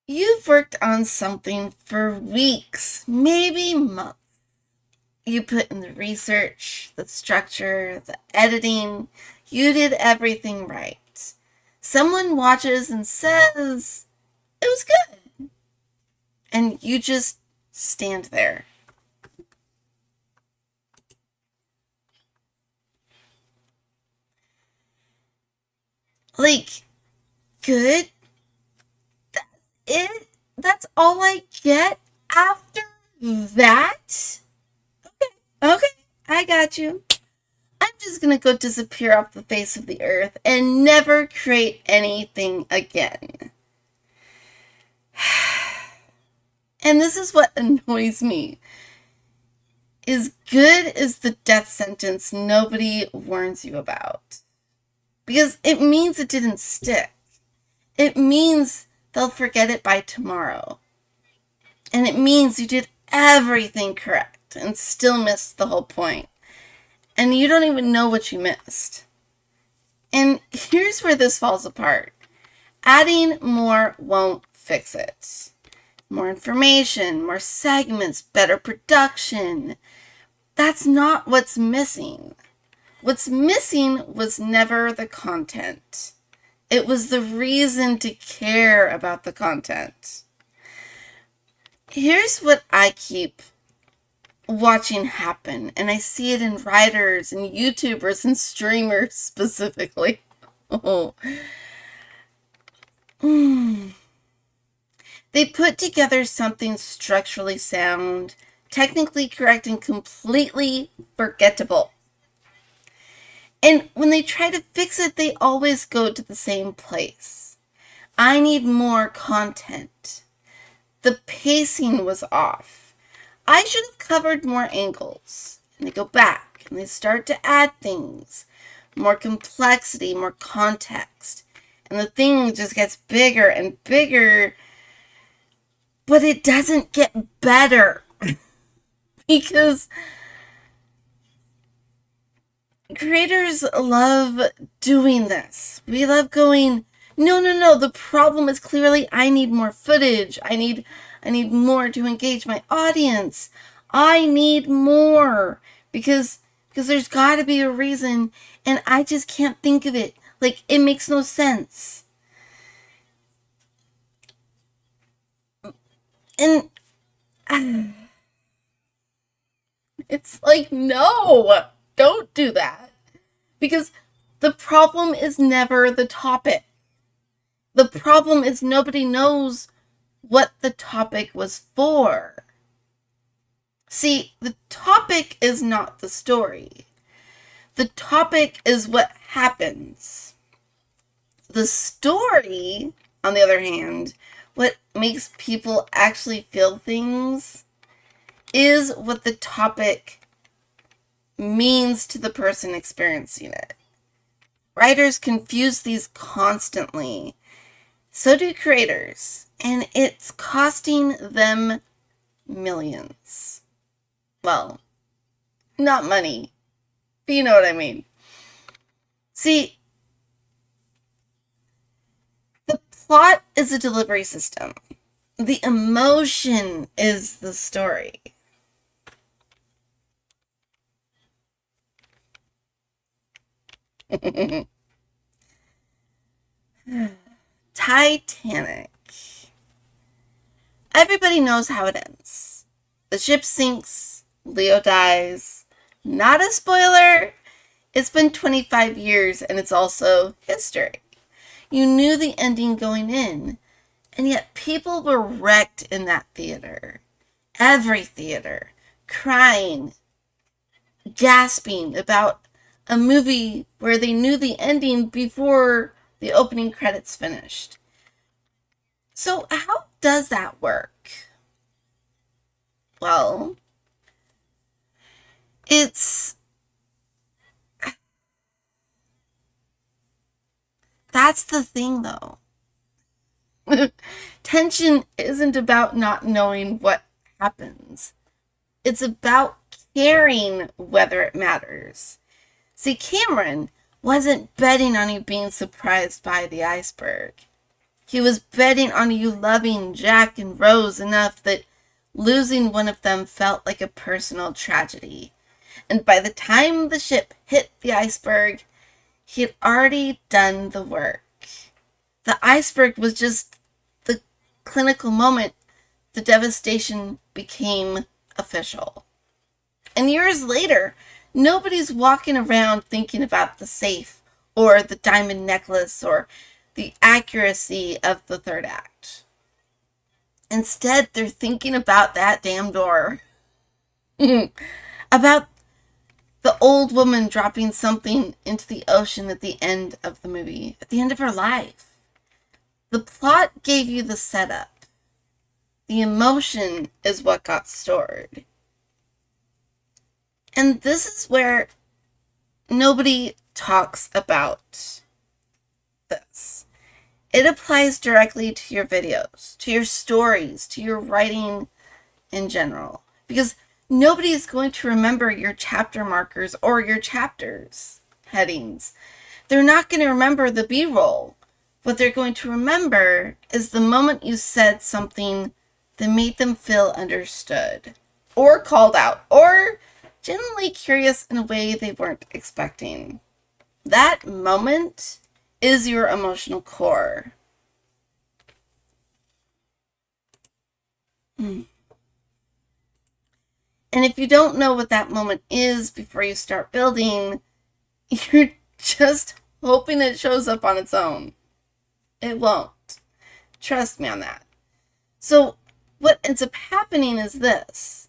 You've worked on something for weeks, maybe months. You put in the research, the structure, the editing. You did everything right. Someone watches and says, it was good. And you just stand there. Like, good? That's it? That's all I get after that? Okay, I got you. I'm just gonna go disappear off the face of the earth and never create anything again. And this is what annoys me. As good as the death sentence nobody warns you about. Because it means it didn't stick. It means they'll forget it by tomorrow. And it means you did everything correct and still missed the whole point. And you don't even know what you missed. And here's where this falls apart. Adding more won't fix it. More information, more segments, better production. That's not what's missing. What's missing was never the content. It was the reason to care about the content. Here's what I keep watching happen, and I see it in writers and YouTubers and streamers specifically. Oh. They put together something structurally sound, technically correct, and completely forgettable. And when they try to fix it, they always go to the same place. I need more content. The pacing was off. I should have covered more angles. And they go back and they start to add things. More complexity, more context. And the thing just gets bigger and bigger. But it doesn't get better. Because creators love doing this. We love going, no. The problem is clearly I need more footage. I need more to engage my audience. I need more because there's got to be a reason, and I just can't think of it. Like, it makes no sense. And it's like, no, don't do that. Because the problem is never the topic. The problem is nobody knows what the topic was for. See, the topic is not the story. The topic is what happens. The story, on the other hand, what makes people actually feel things, is what the topic means to the person experiencing it. Writers confuse these constantly. So do creators. And it's costing them millions. Well, not money, but you know what I mean. See, the plot is a delivery system. The emotion is the story. Titanic. Everybody knows how it ends. The ship sinks, Leo dies. Not a spoiler. It's been 25 years and it's also history. You knew the ending going in, and yet people were wrecked in that theater. Every theater. Crying, gasping about a movie where they knew the ending before the opening credits finished. So how does that work? Well, that's the thing though. Tension isn't about not knowing what happens. It's about caring whether it matters. See, Cameron wasn't betting on you being surprised by the iceberg. He was betting on you loving Jack and Rose enough that losing one of them felt like a personal tragedy. And by the time the ship hit the iceberg, he had already done the work. The iceberg was just the clinical moment the devastation became official. And years later, nobody's walking around thinking about the safe or the diamond necklace or the accuracy of the third act. Instead, they're thinking about that damn door. About the old woman dropping something into the ocean at the end of the movie, at the end of her life. The plot gave you the setup. The emotion is what got stored. And this is where nobody talks about this. It applies directly to your videos, to your stories, to your writing in general. Because nobody is going to remember your chapter markers or your chapters headings. They're not going to remember the B-roll. What they're going to remember is the moment you said something that made them feel understood or called out or genuinely curious in a way they weren't expecting. That moment is your emotional core. And if you don't know what that moment is before you start building, you're just hoping it shows up on its own. It won't. Trust me on that. So what ends up happening is this.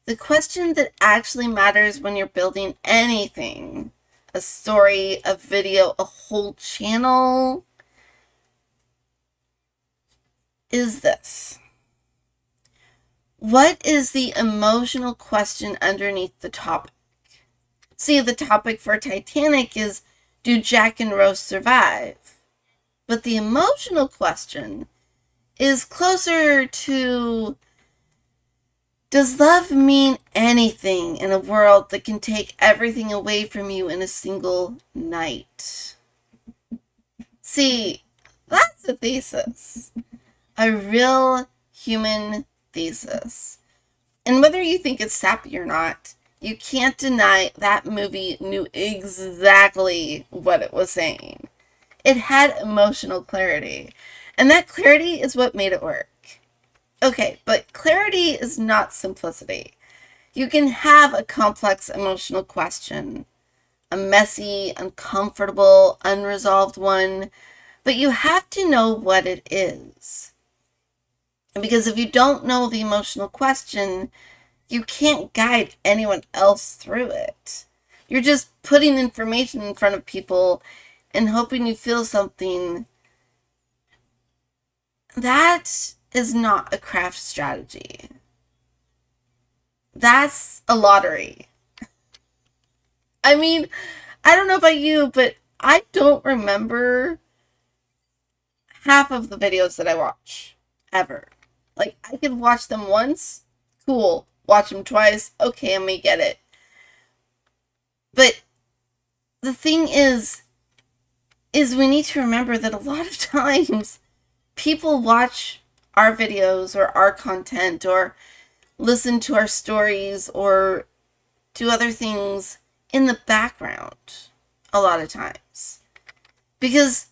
The question that actually matters when you're building anything, a story, a video, a whole channel, is this. What is the emotional question underneath the topic? See, the topic for Titanic is, do Jack and Rose survive? But the emotional question is closer to, does love mean anything in a world that can take everything away from you in a single night? See, that's a thesis. A real human thesis. And whether you think it's sappy or not, you can't deny that movie knew exactly what it was saying. It had emotional clarity. And that clarity is what made it work. Okay, but clarity is not simplicity. You can have a complex emotional question, a messy, uncomfortable, unresolved one, but you have to know what it is. Because if you don't know the emotional question, you can't guide anyone else through it. You're just putting information in front of people and hoping you feel something. That is not a craft strategy. That's a lottery. I mean, I don't know about you, but I don't remember half of the videos that I watch, ever. Like, I could watch them once, cool. Watch them twice, okay, I may get it. But the thing is we need to remember that a lot of times people watch our videos or our content or listen to our stories or do other things in the background a lot of times. Because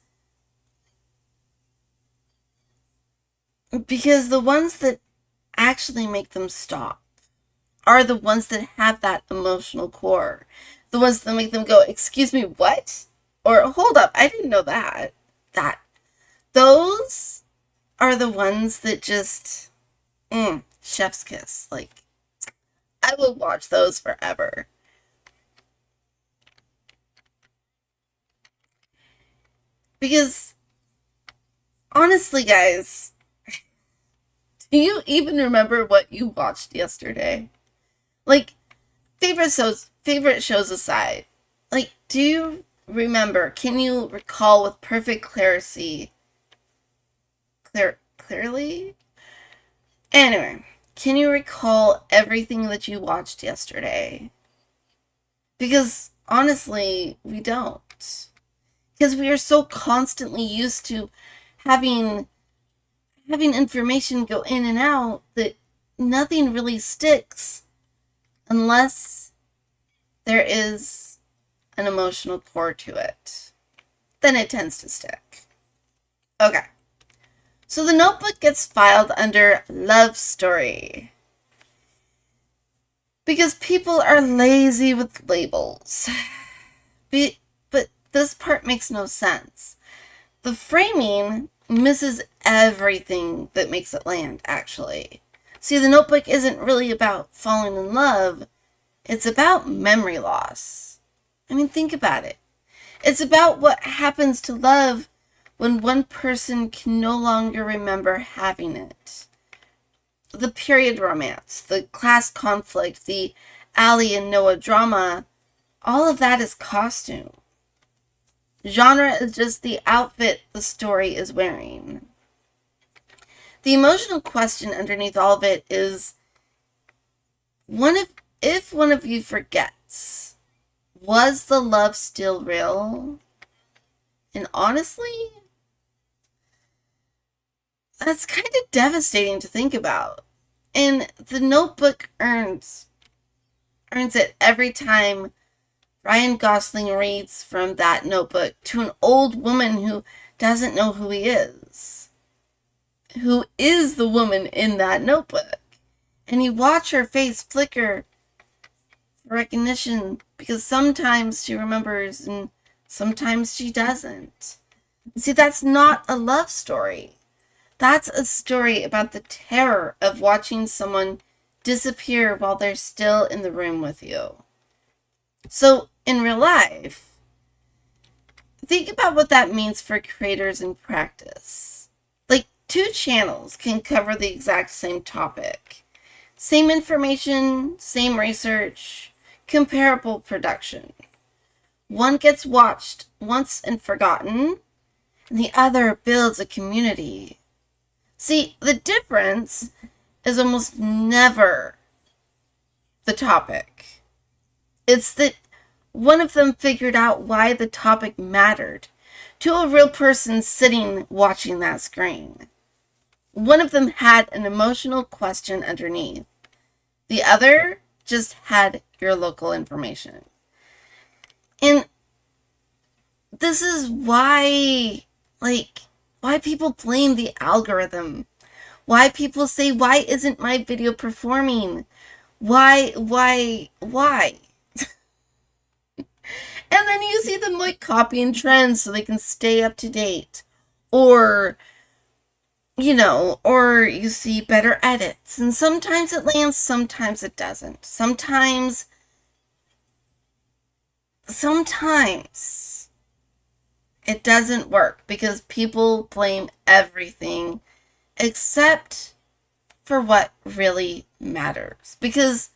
the ones that actually make them stop are the ones that have that emotional core. The ones that make them go, excuse me, what? Or hold up, I didn't know that. Those are the ones that just, chef's kiss. Like, I will watch those forever. Because, honestly, guys, do you even remember what you watched yesterday? Like, favorite shows aside, like, do you remember, can you recall with perfect clarity, clearly? Anyway, can you recall everything that you watched yesterday? Because, honestly, we don't. Because we are so constantly used to having having information go in and out that nothing really sticks unless there is an emotional core to it. Then it tends to stick. Okay. So The Notebook gets filed under love story because people are lazy with labels. But this part makes no sense. The framing misses everything that makes it land, actually. See, The Notebook isn't really about falling in love. It's about memory loss. I mean, think about it. It's about what happens to love when one person can no longer remember having it. The period romance, the class conflict, the Allie and Noah drama, all of that is costume. Genre is just the outfit the story is wearing. The emotional question underneath all of it is, if one of you forgets, was the love still real? And honestly, that's kind of devastating to think about. And The Notebook earns it every time Ryan Gosling reads from that notebook to an old woman who doesn't know who he is. Who is the woman in that notebook? And you watch her face flicker for recognition because sometimes she remembers and sometimes she doesn't. See, that's not a love story. That's a story about the terror of watching someone disappear while they're still in the room with you. So, in real life, think about what that means for creators in practice. Like, 2 channels can cover the exact same topic. Same information, same research, comparable production. One gets watched once and forgotten, and the other builds a community. See, the difference is almost never the topic. It's that one of them figured out why the topic mattered to a real person sitting watching that screen. One of them had an emotional question underneath. The other just had your local information. And this is why people blame the algorithm. Why people say, why isn't my video performing? Why? And then you see them copying trends so they can stay up to date. Or you see better edits. And sometimes it lands, sometimes it doesn't. Sometimes it doesn't work because people blame everything except for what really matters. Because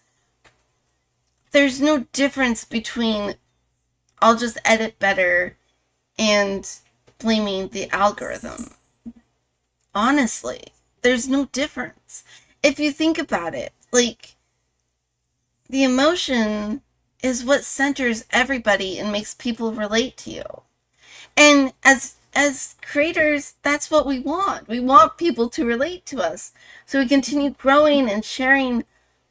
there's no difference between I'll just edit better and blaming the algorithm. Honestly, there's no difference. If you think about it, the emotion is what centers everybody and makes people relate to you. And as creators, that's what we want. We want people to relate to us. So we continue growing and sharing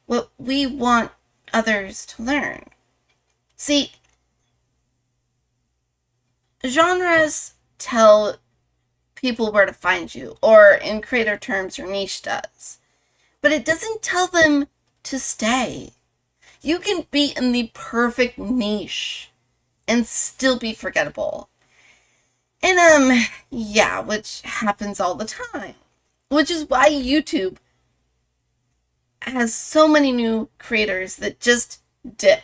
what we want others to learn. See, genres tell people where to find you, or in creator terms, your niche does. But it doesn't tell them to stay. You can be in the perfect niche and still be forgettable. And, which happens all the time. Which is why YouTube has so many new creators that just dip.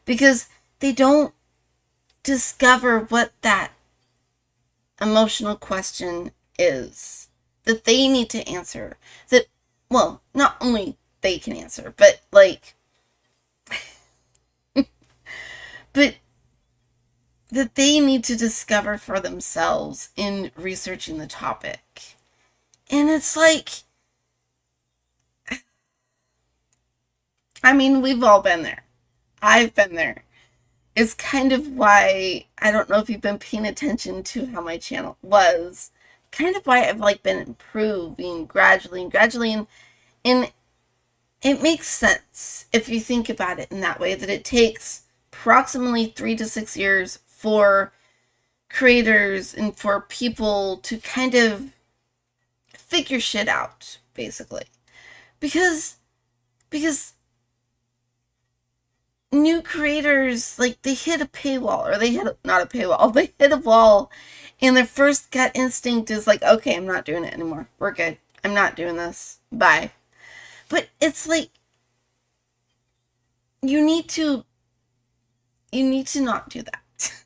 Because they don't discover what that emotional question is. That they need to answer. Not only they can answer, but, but that they need to discover for themselves in researching the topic. And it's we've all been there. I've been there. It's kind of why, I don't know if you've been paying attention to how my channel was kind of why I've like been improving gradually and gradually, and it makes sense if you think about it in that way, that it takes approximately 3 to 6 years for creators and for people to kind of figure shit out, basically. Because new creators, like, they hit a paywall, or they hit not a paywall, they hit a wall, and their first gut instinct is like, okay, I'm not doing it anymore, we're good, I'm not doing this, bye. But it's like, you need to not do that.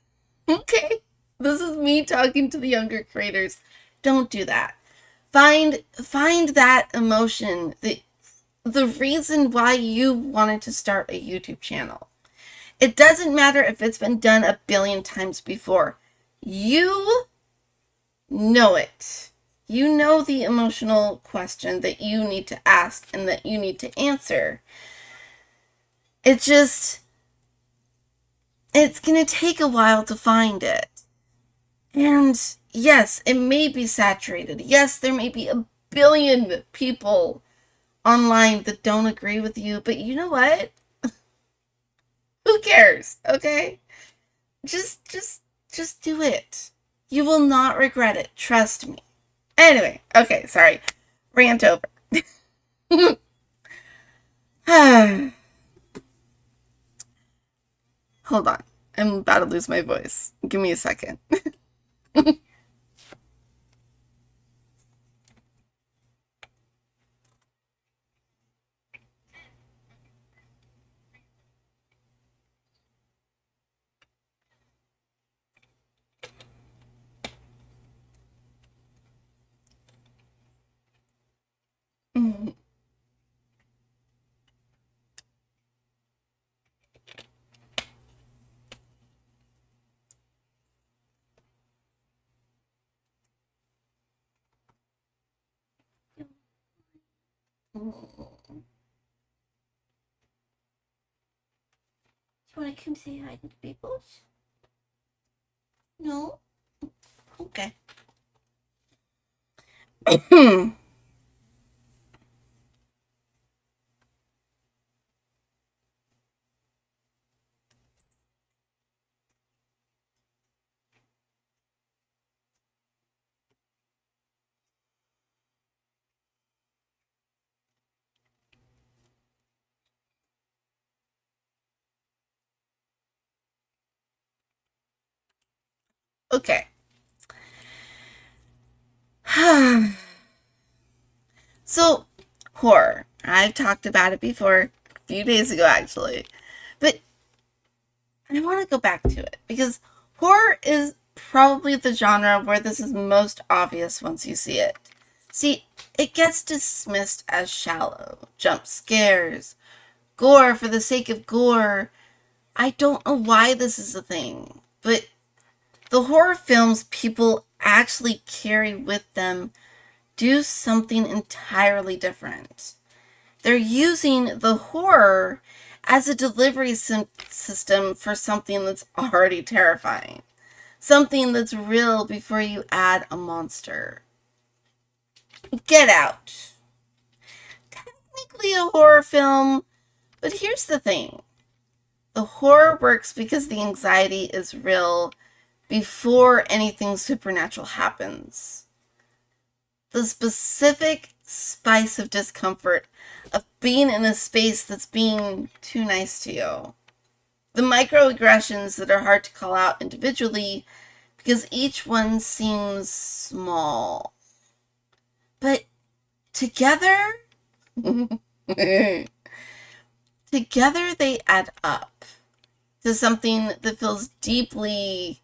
Okay, this is me talking to the younger creators. Don't do that. Find that emotion, the reason why you wanted to start a YouTube channel. It doesn't matter if it's been done a billion times before. You know it. You know the emotional question that you need to ask and that you need to answer. It's going to take a while to find it. And yes, it may be saturated. Yes, there may be a billion people online that don't agree with you, but you know what? Who cares? Okay? Just do it. You will not regret it. Trust me. Anyway, okay, sorry. Rant over. Hold on. I'm about to lose my voice. Give me a second. Do you want to come say hi to the people? No? Okay. Okay. So, horror. I've talked about it before, a few days ago actually. But I want to go back to it because horror is probably the genre where this is most obvious once you see it. See, it gets dismissed as shallow, jump scares, gore for the sake of gore. I don't know why this is a thing, but the horror films people actually carry with them do something entirely different. They're using the horror as a delivery system for something that's already terrifying. Something that's real before you add a monster. Get Out. Technically a horror film, but here's the thing. The horror works because the anxiety is real before anything supernatural happens. The specific spice of discomfort of being in a space that's being too nice to you. The microaggressions that are hard to call out individually because each one seems small. But together, together they add up to something that feels deeply,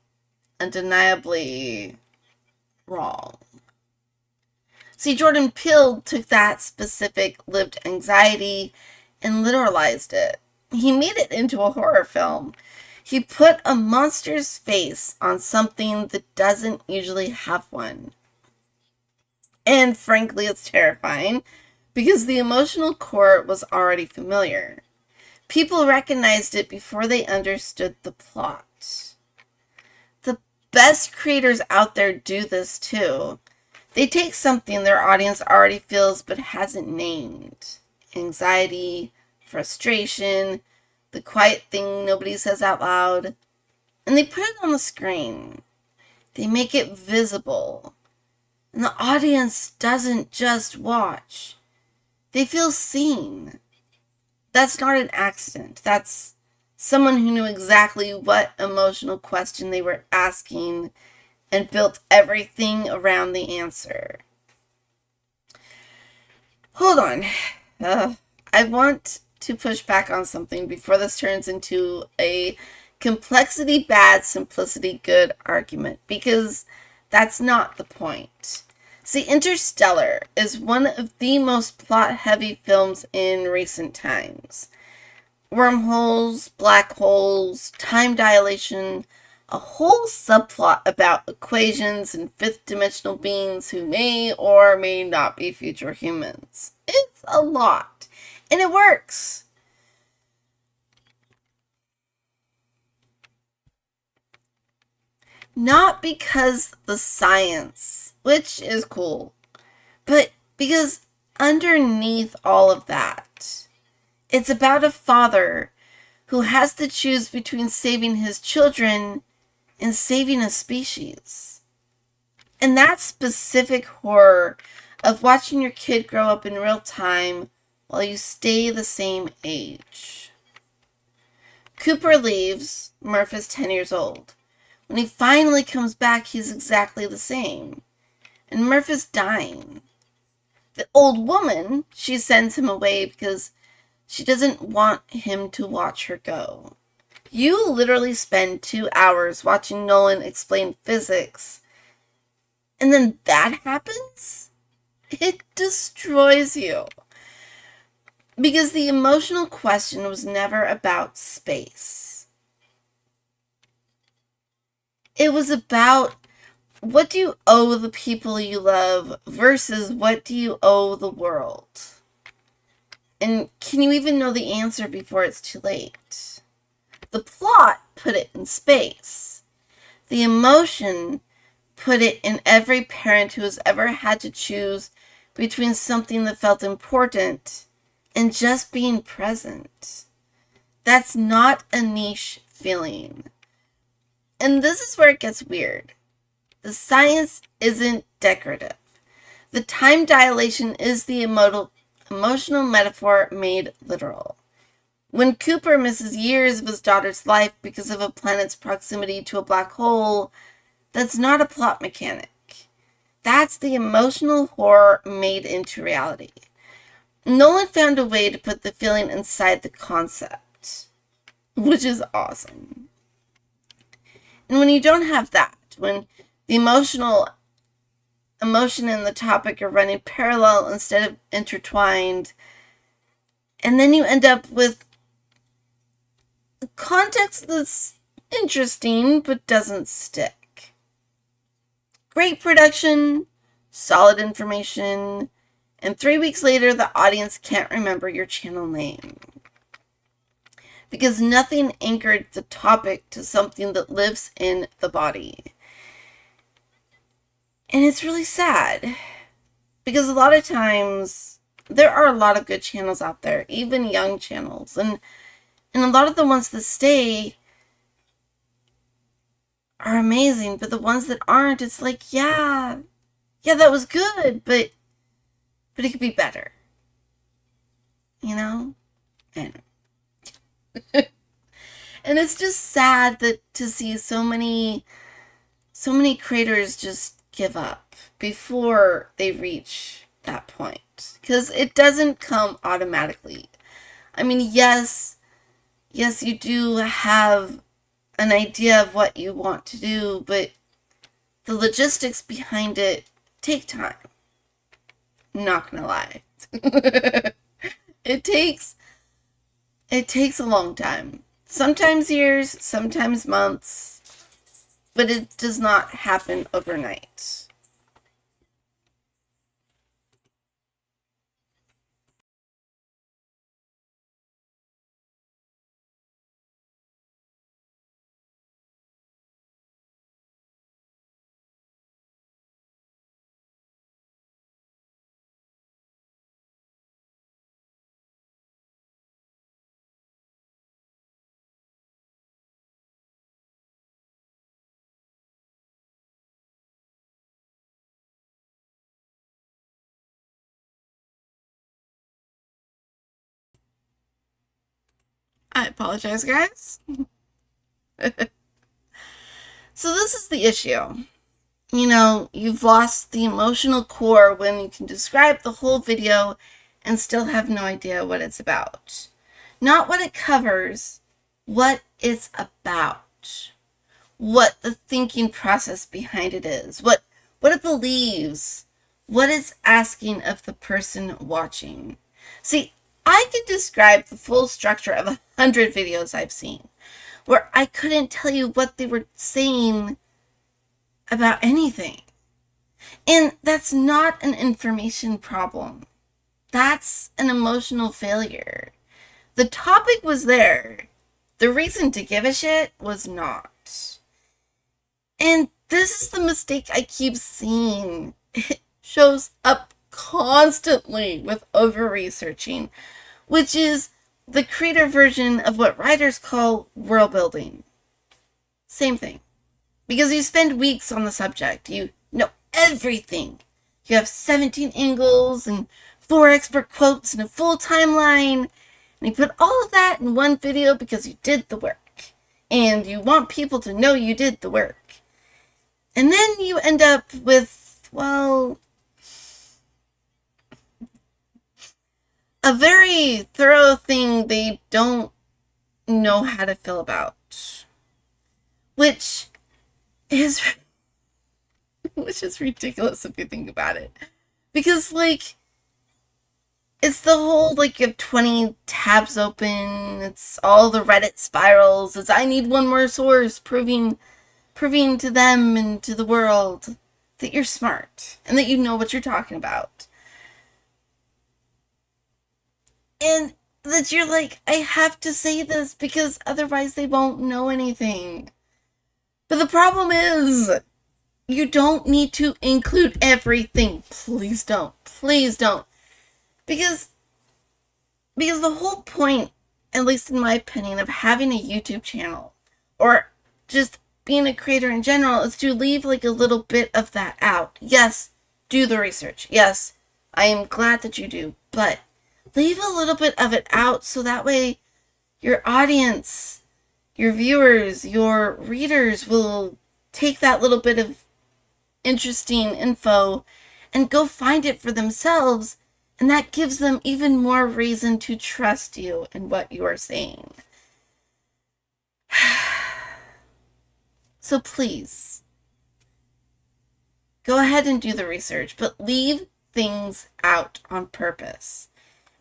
undeniably wrong. See, Jordan Peele took that specific lived anxiety and literalized it. He made it into a horror film. He put a monster's face on something that doesn't usually have one. And frankly, it's terrifying because the emotional core was already familiar. People recognized it before they understood the plot. The best creators out there do this too. They take something their audience already feels but hasn't named: anxiety, frustration, the quiet thing nobody says out loud, and they put it on the screen. They make it visible. And the audience doesn't just watch, they feel seen. That's not an accident. That's someone who knew exactly what emotional question they were asking and built everything around the answer. Hold on. I want to push back on something before this turns into a complexity bad, simplicity good argument, because that's not the point. See, Interstellar is one of the most plot-heavy films in recent times. Wormholes, black holes, time dilation, a whole subplot about equations and fifth-dimensional beings who may or may not be future humans. It's a lot, and it works. Not because the science, which is cool, but because underneath all of that, it's about a father who has to choose between saving his children and saving a species. And that specific horror of watching your kid grow up in real time while you stay the same age. Cooper leaves. Murph is 10 years old. When he finally comes back, he's exactly the same. And Murph is dying. The old woman, she sends him away because she doesn't want him to watch her go. You literally spend 2 hours watching Nolan explain physics, and then that happens? It destroys you. Because the emotional question was never about space. It was about, what do you owe the people you love versus what do you owe the world? And can you even know the answer before it's too late? The plot put it in space. The emotion put it in every parent who has ever had to choose between something that felt important and just being present. That's not a niche feeling. And this is where it gets weird. The science isn't decorative. The time dilation is the emotional metaphor made literal. When Cooper misses years of his daughter's life because of a planet's proximity to a black hole, that's not a plot mechanic. That's the emotional horror made into reality. Nolan found a way to put the feeling inside the concept, which is awesome. And when you don't have that, when the emotion and the topic are running parallel instead of intertwined, and then you end up with a context that's interesting but doesn't stick. Great production, solid information, and 3 weeks later the audience can't remember your channel name. Because nothing anchored the topic to something that lives in the body. And it's really sad. Because a lot of times, there are a lot of good channels out there, even young channels. And a lot of the ones that stay are amazing, but the ones that aren't, it's like, yeah, that was good, but it could be better. You know? And and it's just sad that to see so many creators just give up before they reach that point, because it doesn't come automatically. I mean, yes, you do have an idea of what you want to do, but the logistics behind it take time. Not gonna lie. It takes a long time. Sometimes years, sometimes months, but it does not happen overnight. I apologize, guys. So this is the issue. You know, you've lost the emotional core when you can describe the whole video and still have no idea what it's about. Not what it covers, what it's about. What the thinking process behind it is. What it believes. What it's asking of the person watching. See, I could describe the full structure of 100 videos I've seen, where I couldn't tell you what they were saying about anything. And that's not an information problem. That's an emotional failure. The topic was there. The reason to give a shit was not. And this is the mistake I keep seeing. It shows up constantly with over-researching, which is the creator version of what writers call world building. Same thing. Because you spend weeks on the subject. You know everything. You have 17 angles and 4 expert quotes and a full timeline. And you put all of that in one video because you did the work. And you want people to know you did the work. And then you end up with, well, a very thorough thing they don't know how to feel about. Which is ridiculous if you think about it. Because, like, it's the whole, like, you have 20 tabs open, it's all the Reddit spirals, it's I need one more source proving to them and to the world that you're smart and that you know what you're talking about. And that you're like, I have to say this because otherwise they won't know anything. But the problem is, you don't need to include everything. Please don't. Please don't. Because the whole point, at least in my opinion, of having a YouTube channel, or just being a creator in general, is to leave like a little bit of that out. Yes, do the research. Yes, I am glad that you do. But leave a little bit of it out so that way your audience, your viewers, your readers will take that little bit of interesting info and go find it for themselves, and that gives them even more reason to trust you and what you are saying. So please, go ahead and do the research, but leave things out on purpose.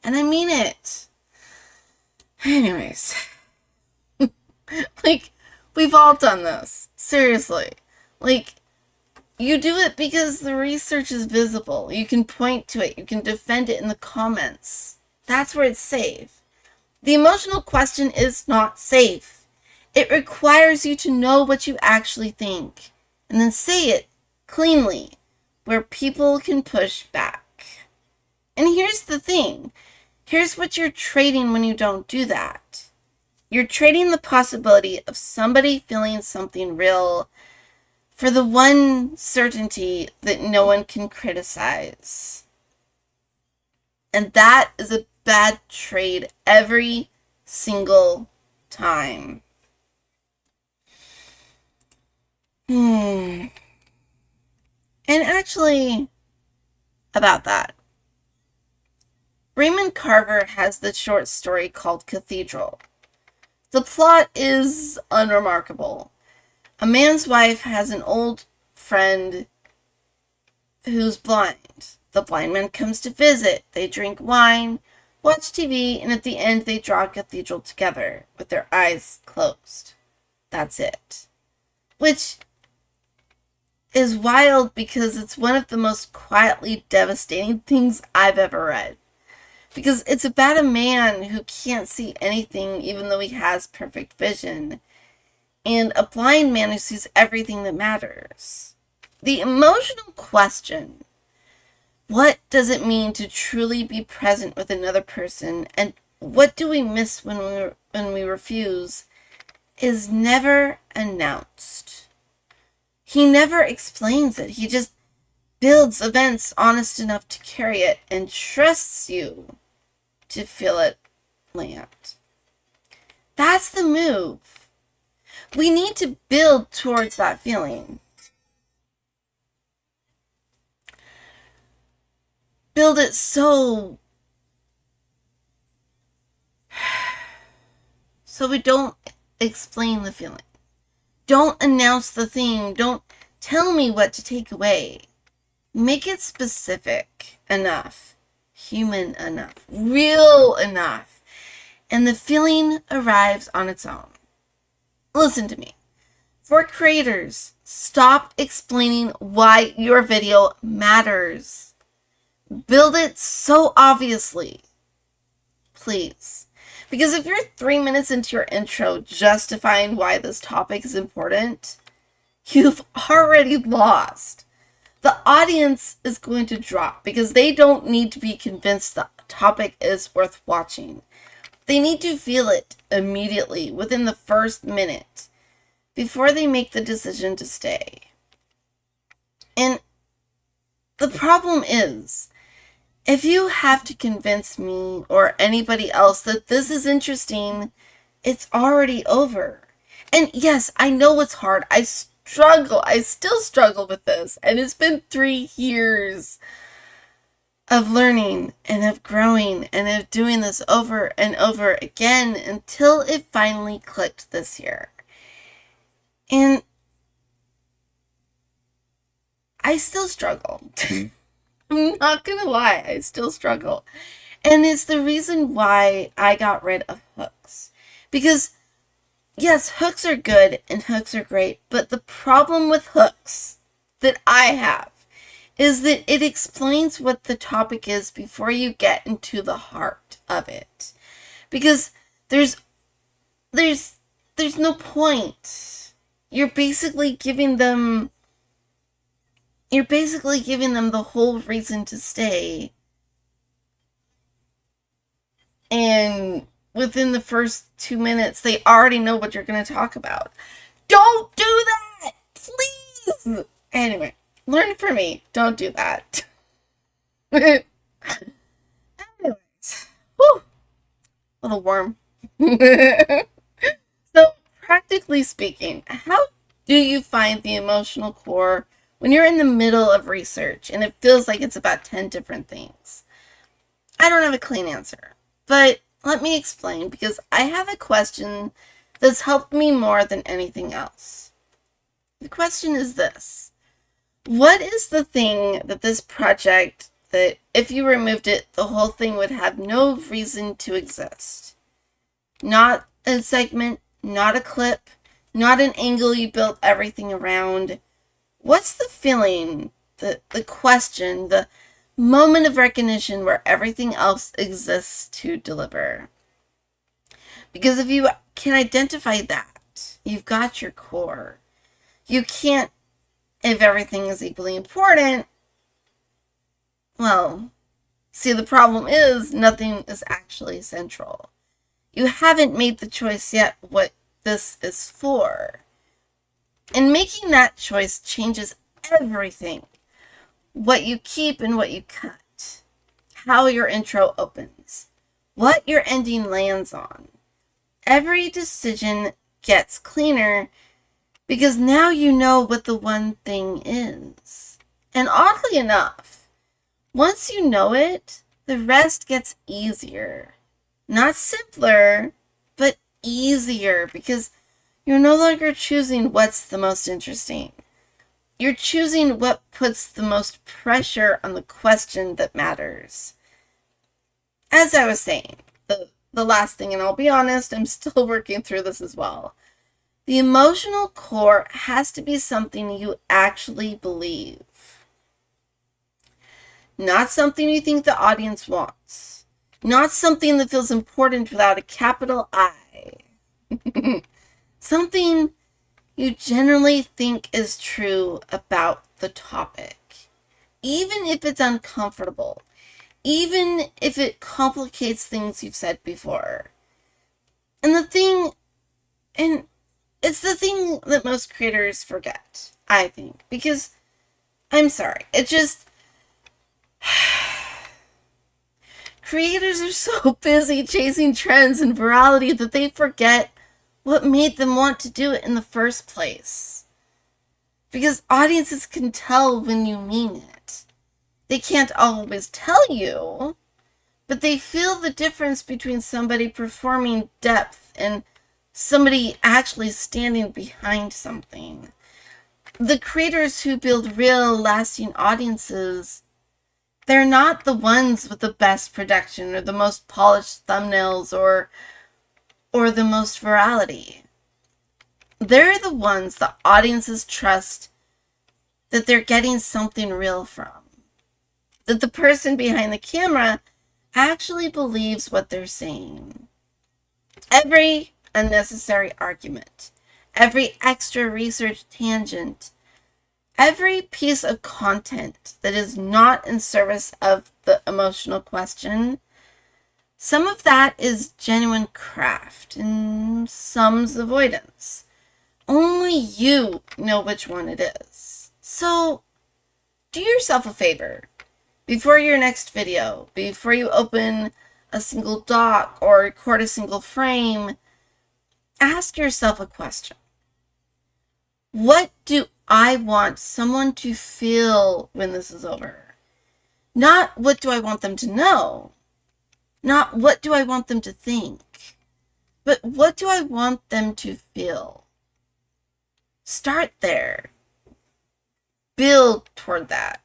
And I mean it. Anyways. Like, we've all done this. Seriously. Like, you do it because the research is visible. You can point to it. You can defend it in the comments. That's where it's safe. The emotional question is not safe. It requires you to know what you actually think, and then say it cleanly, where people can push back. And here's the thing. Here's what you're trading when you don't do that. You're trading the possibility of somebody feeling something real for the one certainty that no one can criticize. And that is a bad trade every single time. And actually, about that, Raymond Carver has the short story called Cathedral. The plot is unremarkable. A man's wife has an old friend who's blind. The blind man comes to visit. They drink wine, watch TV, and at the end they draw a cathedral together with their eyes closed. That's it. Which is wild because it's one of the most quietly devastating things I've ever read. Because it's about a man who can't see anything even though he has perfect vision, and a blind man who sees everything that matters. The emotional question, what does it mean to truly be present with another person, and what do we miss when we refuse, is never announced. He never explains it. He just builds events honest enough to carry it and trusts you to feel it land. That's the move. We need to build towards that feeling. Build it so we don't explain the feeling. Don't announce the theme. Don't tell me what to take away. Make it specific enough, human enough, real enough, and the feeling arrives on its own. Listen to me. For creators, stop explaining why your video matters. Build it so obviously. Please. Because if you're 3 minutes into your intro justifying why this topic is important, you've already lost. The audience is going to drop because they don't need to be convinced the topic is worth watching. They need to feel it immediately within the first minute before they make the decision to stay. And the problem is, if you have to convince me or anybody else that this is interesting, it's already over. And yes, I know it's hard. I still struggle with this. And it's been 3 years of learning and of growing and of doing this over and over again until it finally clicked this year. And I still struggle. I'm not gonna lie, I still struggle. And it's the reason why I got rid of hooks. Because, yes, hooks are good and hooks are great, but the problem with hooks that I have is that it explains what the topic is before you get into the heart of it. Because there's no point. You're basically giving them the whole reason to stay. And within the first 2 minutes, they already know what you're going to talk about. Don't do that! Please! Anyway, learn from me. Don't do that. Anyways. Whew. A little warm. So, practically speaking, how do you find the emotional core when you're in the middle of research and it feels like it's about 10 different things? I don't have a clean answer, but let me explain because I have a question that's helped me more than anything else. The question is this: what is the thing that this project, that if you removed it, the whole thing would have no reason to exist? Not a segment, not a clip, not an angle you built everything around. What's the feeling, the question, the moment of recognition where everything else exists to deliver? Because if you can identify that, you've got your core. You can't, if everything is equally important, well, see, the problem is nothing is actually central. You haven't made the choice yet what this is for. And making that choice changes everything. What you keep and what you cut. How your intro opens. What your ending lands on. Every decision gets cleaner because now you know what the one thing is. And oddly enough, once you know it, the rest gets easier. Not simpler, but easier, because you're no longer choosing what's the most interesting. You're choosing what puts the most pressure on the question that matters. As I was saying, the last thing, and I'll be honest, I'm still working through this as well. The emotional core has to be something you actually believe. Not something you think the audience wants. Not something that feels important without a capital I. Something you generally think is true about the topic. Even if it's uncomfortable. Even if it complicates things you've said before. And it's the thing that most creators forget, I think. Because, I'm sorry, Creators are so busy chasing trends and virality that they forget what made them want to do it in the first place. Because audiences can tell when you mean it. They can't always tell you, but they feel the difference between somebody performing depth and somebody actually standing behind something. The creators who build real, lasting audiences, they're not the ones with the best production or the most polished thumbnails or the most virality. They're the ones the audiences trust that they're getting something real from. That the person behind the camera actually believes what they're saying. Every unnecessary argument, every extra research tangent, every piece of content that is not in service of the emotional question, some of that is genuine craft and some's avoidance. Only you know which one it is. So do yourself a favor. Before your next video, before you open a single doc or record a single frame, ask yourself a question. What do I want someone to feel when this is over? Not what do I want them to know? Not what do I want them to think? But what do I want them to feel? Start there. Build toward that.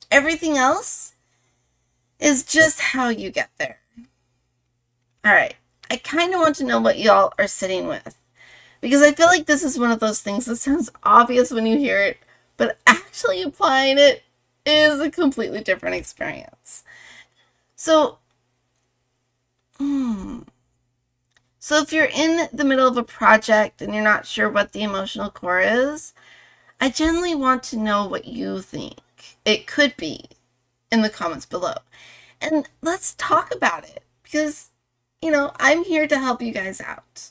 Everything else is just how you get there. All right. I kind of want to know what y'all are sitting with, because I feel like this is one of those things that sounds obvious when you hear it, but actually applying it is a completely different experience. So if you're in the middle of a project and you're not sure what the emotional core is, I genuinely want to know what you think it could be in the comments below. And let's talk about it, because, I'm here to help you guys out.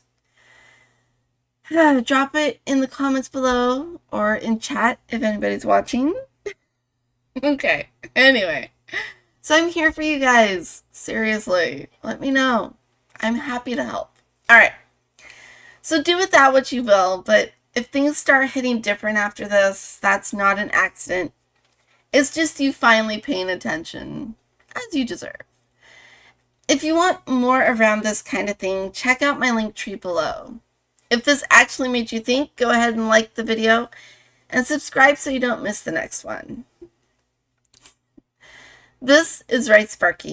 Drop it in the comments below or in chat if anybody's watching. Okay, anyway. So I'm here for you guys. Seriously, let me know. I'm happy to help. All right. So do with that what you will, but if things start hitting different after this, that's not an accident. It's just you finally paying attention, as you deserve. If you want more around this kind of thing, check out my link tree below. If this actually made you think, go ahead and like the video and subscribe so you don't miss the next one. This is WriteSparky,